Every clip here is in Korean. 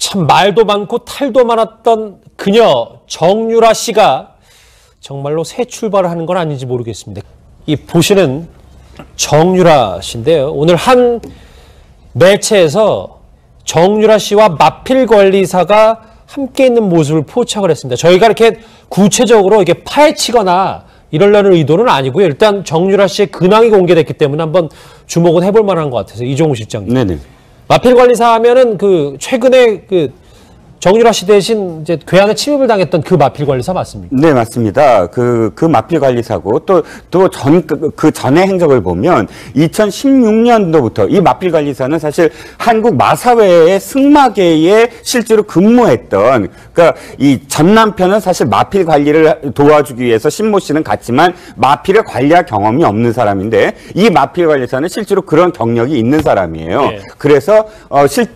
참 말도 많고 탈도 많았던 그녀 정유라 씨가 정말로 새 출발을 하는 건 아닌지 모르겠습니다. 이 보시는 정유라 씨인데요. 오늘 한 매체에서 정유라 씨와 마필 관리사가 함께 있는 모습을 포착을 했습니다. 저희가 이렇게 구체적으로 이렇게 파헤치거나 이러려는 의도는 아니고요. 일단 정유라 씨의 근황이 공개됐기 때문에 한번 주목은 해볼 만한 것 같아서 이종우 실장님. 네네. 마필 관리사 하면은 최근에 정유라 씨 대신 이제 괴한에 침입을 당했던 그 마필 관리사 맞습니까? 네, 맞습니다. 그 마필 관리사고 그 전의 행적을 보면 2016년도부터 이 마필 관리사는 사실 한국 마사회의 승마계에 실제로 근무했던, 그러니까 이 전 남편은 사실 마필 관리를 도와주기 위해서 신모 씨는 갔지만 마필을 관리할 경험이 없는 사람인데 이 마필 관리사는 실제로 그런 경력이 있는 사람이에요. 네. 그래서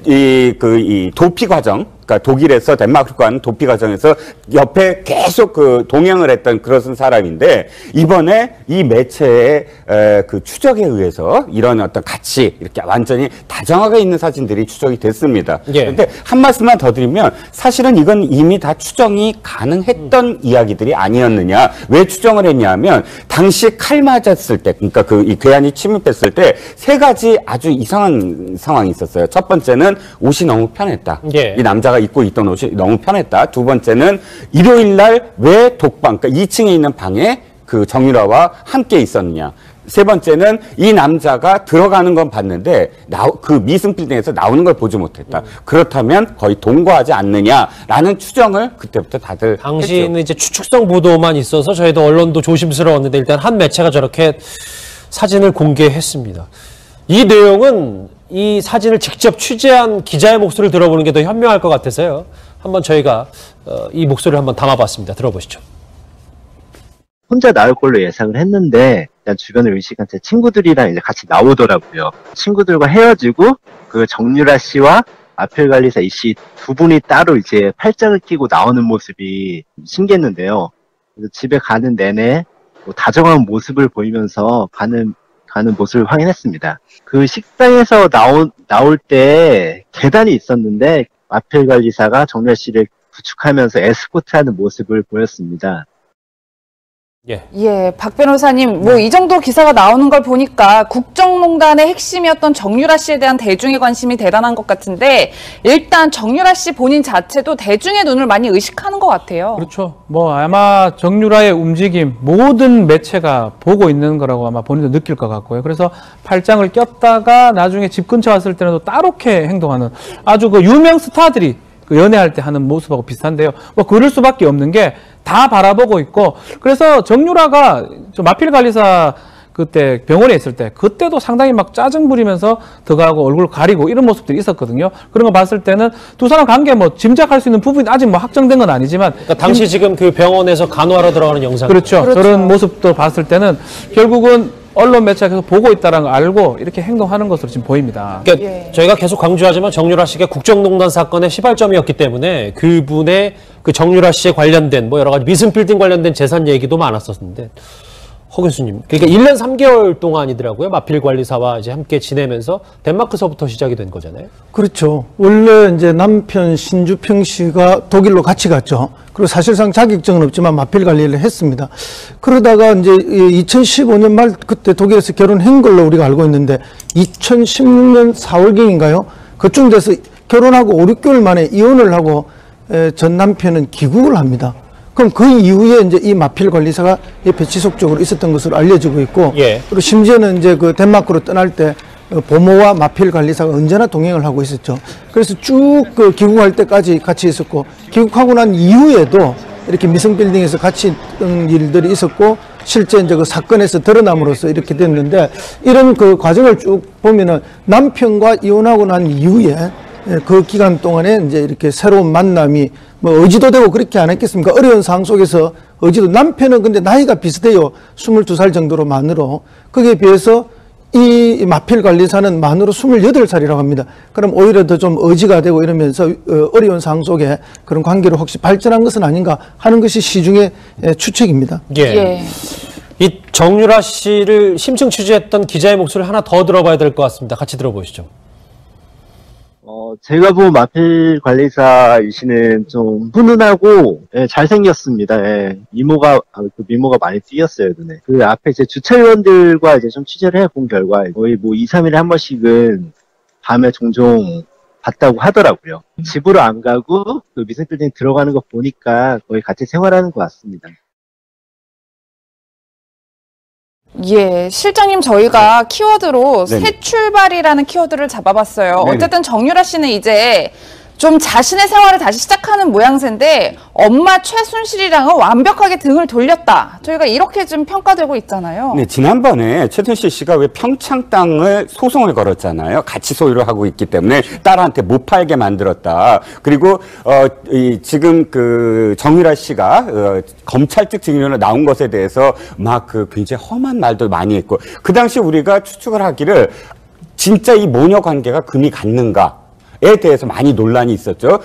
이 도피 과정, 그러니까 독일에서 덴마크로 가는 도피 과정에서 옆에 계속 동행을 했던 그런 사람인데 이번에 이 매체의 추적에 의해서 이런 어떤 같이 이렇게 완전히 다정하게 있는 사진들이 추적이 됐습니다. 그런데 예. 한 말씀만 더 드리면 사실은 이건 이미 다 추정이 가능했던 이야기들이 아니었느냐. 왜 추정을 했냐면 당시 칼 맞았을 때, 그러니까 이 괴한이 침입했을 때 세 가지 아주 이상한 상황이 있었어요. 첫 번째는 옷이 너무 편했다. 예. 이 남자가 입고 있던 옷이 너무 편했다. 두 번째는 일요일 날 왜 독방, 그러니까 2층에 있는 방에 그 정유라와 함께 있었느냐. 세 번째는 이 남자가 들어가는 건 봤는데 그 미승 빌딩에서 나오는 걸 보지 못했다. 그렇다면 거의 동거하지 않느냐라는 추정을 그때부터 다들 당시에는 했죠. 이제 추측성 보도만 있어서 저희도 언론도 조심스러웠는데 일단 한 매체가 저렇게 사진을 공개했습니다. 이 내용은 이 사진을 직접 취재한 기자의 목소리를 들어보는 게 더 현명할 것 같아서요. 한번 저희가 이 목소리를 한번 담아봤습니다. 들어보시죠. 혼자 나올 걸로 예상을 했는데 그냥 주변을 의식한 제 친구들이랑 이제 같이 나오더라고요. 친구들과 헤어지고 그 정유라 씨와 마필 관리사 이 씨 두 분이 따로 이제 팔짱을 끼고 나오는 모습이 신기했는데요. 그래서 집에 가는 내내 다정한 모습을 보이면서 가는 모습을 확인했습니다. 그 식당에서 나올 때 계단이 있었는데 마필 관리사가 정유라 씨를 부축하면서 에스코트하는 모습을 보였습니다. 예, 박 변호사님, 이 정도 기사가 나오는 걸 보니까 국정농단의 핵심이었던 정유라 씨에 대한 대중의 관심이 대단한 것 같은데 일단 정유라 씨 본인 자체도 대중의 눈을 많이 의식하는 것 같아요. 그렇죠. 아마 정유라의 움직임 모든 매체가 보고 있는 거라고 아마 본인도 느낄 것 같고요. 그래서 팔짱을 꼈다가 나중에 집 근처 왔을 때는 또 따롭게 행동하는 아주 유명 스타들이 연애할 때 하는 모습하고 비슷한데요. 그럴 수밖에 없는 게 다 바라보고 있고, 그래서 정유라가 마필 관리사 그때 병원에 있을 때 그때도 상당히 막 짜증 부리면서 들어가고 얼굴 가리고 이런 모습들이 있었거든요. 그런 거 봤을 때는 두 사람 관계 짐작할 수 있는 부분이 아직 확정된 건 아니지만, 그러니까 당시 지금 그 병원에서 간호하러 들어가는 영상, 그렇죠. 그런 모습도 봤을 때는 결국은 언론 매체가 계속 보고 있다는 걸 알고 이렇게 행동하는 것으로 지금 보입니다. 그러니까 저희가 계속 강조하지만 정유라 씨가 국정농단 사건의 시발점이었기 때문에 그분의 그 정유라 씨에 관련된 여러 가지 미승 빌딩 관련된 재산 얘기도 많았었는데, 허 교수님, 그러니까 1년 3개월 동안이더라고요. 마필 관리사와 이제 함께 지내면서 덴마크서부터 시작이 된 거잖아요. 그렇죠. 원래 이제 남편 신주평 씨가 독일로 같이 갔죠. 그리고 사실상 자격증은 없지만 마필 관리를 했습니다. 그러다가 이제 2015년 말 그때 독일에서 결혼한 걸로 우리가 알고 있는데 2016년 4월경인가요? 그쯤 돼서 결혼하고 5, 6개월 만에 이혼을 하고 전 남편은 귀국을 합니다. 그럼 그 이후에 이제 이 마필 관리사가 옆에 지속적으로 있었던 것으로 알려지고 있고, 그리고 심지어는 이제 덴마크로 떠날 때 보모와 마필 관리사가 언제나 동행을 하고 있었죠. 그래서 쭉 귀국할 때까지 같이 있었고, 귀국하고 난 이후에도 이렇게 미성 빌딩에서 같이 있던 일들이 있었고, 실제 이제 그 사건에서 드러남으로써 이렇게 됐는데, 이런 그 과정을 쭉 보면은 남편과 이혼하고 난 이후에 그 기간 동안에 이제 이렇게 새로운 만남이 의지도 되고 그렇게 안 했겠습니까? 어려운 상황 속에서 의지도, 남편은 근데 나이가 비슷해요. 22살 정도로 만으로. 거기에 비해서 이 마필 관리사는 만으로 28살이라고 합니다. 그럼 오히려 더 좀 의지가 되고 이러면서 어려운 상황 속에 그런 관계로 혹시 발전한 것은 아닌가 하는 것이 시중의 추측입니다. 이 정유라 씨를 심층 취재했던 기자의 목소리를 하나 더 들어봐야 될 것 같습니다. 같이 들어보시죠. 제가 본 마필 관리사 이씨는 좀 훈훈하고, 예, 잘생겼습니다. 예, 미모가 많이 띄었어요, 눈에. 그 앞에 제 주차위원들과 이제 좀 취재를 해본 결과, 거의 뭐 2, 3일에 한 번씩은 밤에 종종 봤다고 하더라고요. 집으로 안 가고, 그 미생빌딩 들어가는 거 보니까 거의 같이 생활하는 것 같습니다. 예, 실장님 저희가 키워드로 네네. 새 출발이라는 키워드를 잡아봤어요. 네네. 어쨌든 정유라 씨는 이제 좀 자신의 생활을 다시 시작하는 모양새인데 엄마 최순실이랑은 완벽하게 등을 돌렸다. 저희가 이렇게 좀 평가되고 있잖아요. 네, 지난번에 최순실 씨가 왜 평창 땅을 소송을 걸었잖아요. 같이 소유를 하고 있기 때문에 딸한테 못 팔게 만들었다. 그리고 지금 그 정유라 씨가 검찰 측 증인으로 나온 것에 대해서 막 그 굉장히 험한 말도 많이 했고, 그 당시 우리가 추측을 하기를 진짜 이 모녀 관계가 금이 갔는가? 에 대해서 많이 논란이 있었죠.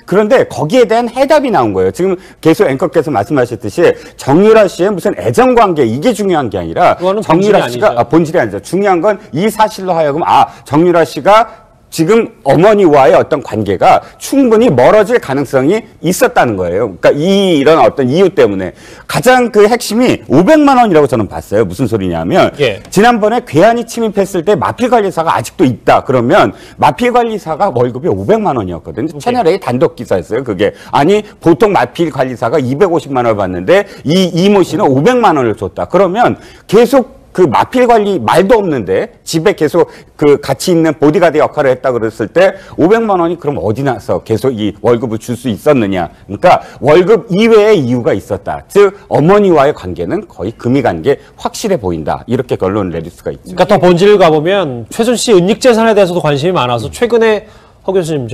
그런데 거기에 대한 해답이 나온 거예요. 지금 계속 앵커께서 말씀하셨듯이 정유라 씨의 무슨 애정 관계 이게 중요한 게 아니라 정유라 씨가 본질이 아니죠. 중요한 건 이 사실로 하여금 정유라 씨가 지금 어머니와의 어떤 관계가 충분히 멀어질 가능성이 있었다는 거예요. 그러니까 이런 어떤 이유 때문에 가장 그 핵심이 500만 원이라고 저는 봤어요. 무슨 소리냐면 지난번에 괴한이 침입했을 때 마필 관리사가 아직도 있다. 그러면 마필 관리사가 월급이 500만 원이었거든요. 채널A 단독 기사였어요. 그게 아니 보통 마필 관리사가 250만 원을 받는데 이 이모 씨는 500만 원을 줬다. 그러면 계속 그 마필 관리 말도 없는데 집에 계속 그 같이 있는 보디가드 역할을 했다 그랬을 때 500만 원이 그럼 어디 나서 계속 이 월급을 줄 수 있었느냐. 그러니까 월급 이외의 이유가 있었다. 즉 어머니와의 관계는 거의 금이 간 게 확실해 보인다. 이렇게 결론을 내릴 수가 있죠. 그러니까 더 본질을 가보면 최순실 씨 은닉 재산에 대해서도 관심이 많아서 최근에 허 교수님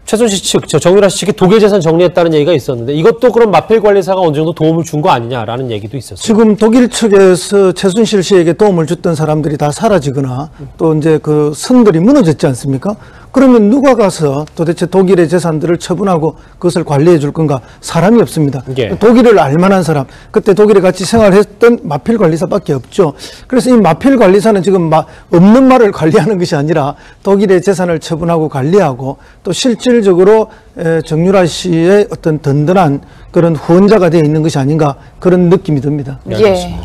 최순실 측, 정유라 씨 측이 독일 재산 정리했다는 얘기가 있었는데 이것도 그럼 마필 관리사가 어느 정도 도움을 준 거 아니냐라는 얘기도 있었어요. 지금 독일 측에서 최순실 씨에게 도움을 줬던 사람들이 다 사라지거나 또 이제 그 선들이 무너졌지 않습니까? 그러면 누가 가서 도대체 독일의 재산들을 처분하고 그것을 관리해 줄 건가? 사람이 없습니다. 독일을 알만한 사람, 그때 독일에 같이 생활했던 마필 관리사밖에 없죠. 그래서 이 마필 관리사는 지금 없는 말을 관리하는 것이 아니라 독일의 재산을 처분하고 관리하고 또 실질적으로 정유라 씨의 어떤 든든한 그런 후원자가 되어 있는 것이 아닌가 그런 느낌이 듭니다. 예.